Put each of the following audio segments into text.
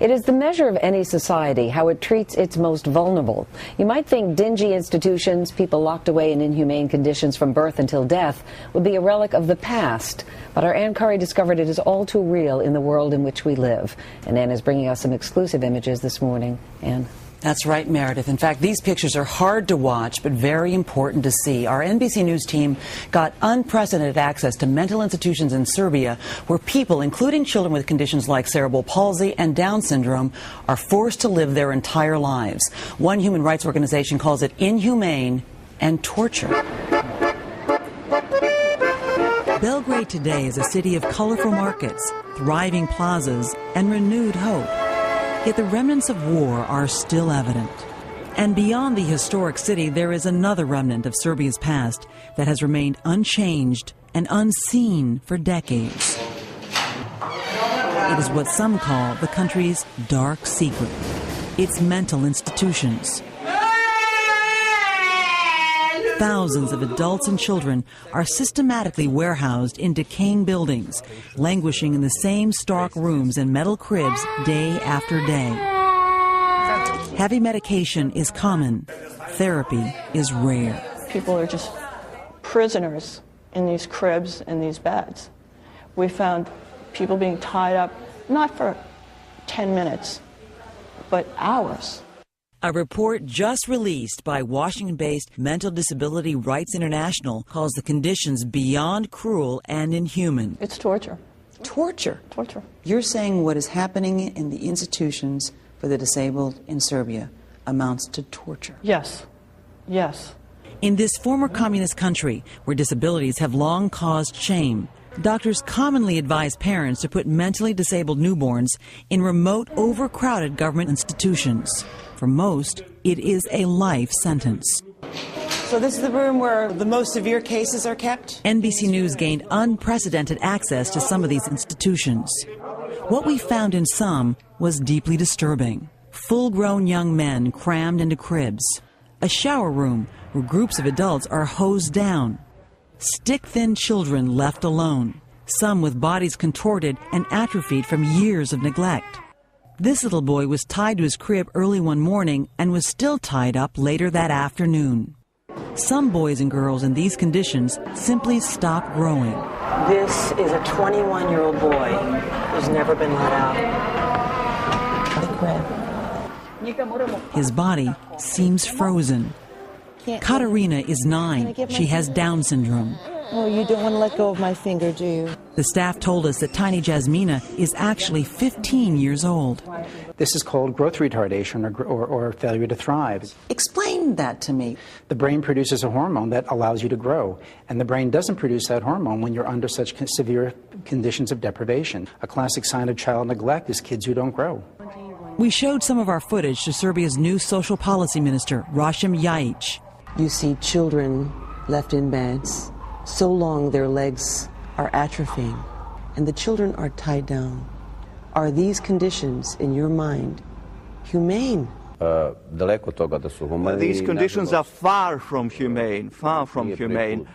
It is the measure of any society, how it treats its most vulnerable. You might think dingy institutions, people locked away in inhumane conditions from birth until death, would be a relic of the past. But our Ann Curry discovered it is all too real in the world in which we live. And Ann is bringing us some exclusive images this morning. Ann. That's right, Meredith. In fact, these pictures are hard to watch, but very important to see. Our NBC News team got unprecedented access to mental institutions in Serbia where people, including children with conditions like cerebral palsy and Down syndrome, are forced to live their entire lives. One human rights organization calls it inhumane and torture. Belgrade today is a city of colorful markets, thriving plazas, and renewed hope. Yet the remnants of war are still evident. And beyond the historic city, there is another remnant of Serbia's past that has remained unchanged and unseen for decades. It is what some call the country's dark secret, its mental institutions. Thousands of adults and children are systematically warehoused in decaying buildings, languishing in the same stark rooms and metal cribs day after day. Heavy medication is common. Therapy is rare. People are just prisoners in these cribs and these beds. We found people being tied up, not for 10 minutes, but hours. A report just released by Washington-based Mental Disability Rights International calls the conditions beyond cruel and inhuman. It's torture. Torture? Torture. You're saying what is happening in the institutions for the disabled in Serbia amounts to torture? Yes. Yes. In this former communist country, where disabilities have long caused shame, doctors commonly advise parents to put mentally disabled newborns in remote, overcrowded government institutions. For most, it is a life sentence. So this is the room where the most severe cases are kept? NBC News gained unprecedented access to some of these institutions. What we found in some was deeply disturbing. Full-grown young men crammed into cribs. A shower room where groups of adults are hosed down. Stick-thin children left alone, some with bodies contorted and atrophied from years of neglect. This little boy was tied to his crib early one morning and was still tied up later that afternoon. Some boys and girls in these conditions simply stop growing. This is a 21-year-old boy who's never been let out of the crib. His body seems frozen. Katarina is 9. She has Down syndrome. Oh, you don't want to let go of my finger, do you? The staff told us that tiny Jasmina is actually 15 years old. This is called growth retardation or failure to thrive. Explain that to me. The brain produces a hormone that allows you to grow, and the brain doesn't produce that hormone when you're under such severe conditions of deprivation. A classic sign of child neglect is kids who don't grow. We showed some of our footage to Serbia's new social policy minister, Rasim Ljajic. You see children left in beds. So long their legs are atrophying, and the children are tied down. Are these conditions, in your mind, humane? These conditions are far from humane, far from humane.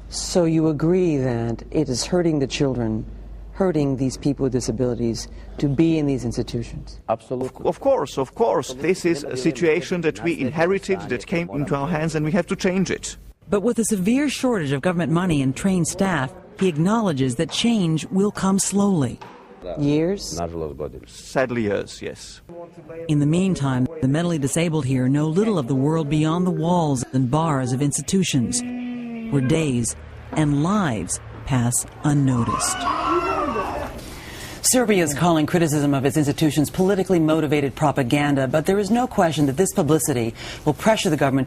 So you agree that it is hurting the children, hurting these people with disabilities, to be in these institutions? Absolutely. Of course. This is a situation that we inherited, that came into our hands, and we have to change it. But with a severe shortage of government money and trained staff, he acknowledges that change will come slowly. Years? Sadly, years, yes. In the meantime, the mentally disabled here know little of the world beyond the walls and bars of institutions, where days and lives pass unnoticed. Serbia is calling criticism of its institutions politically motivated propaganda, but there is no question that this publicity will pressure the government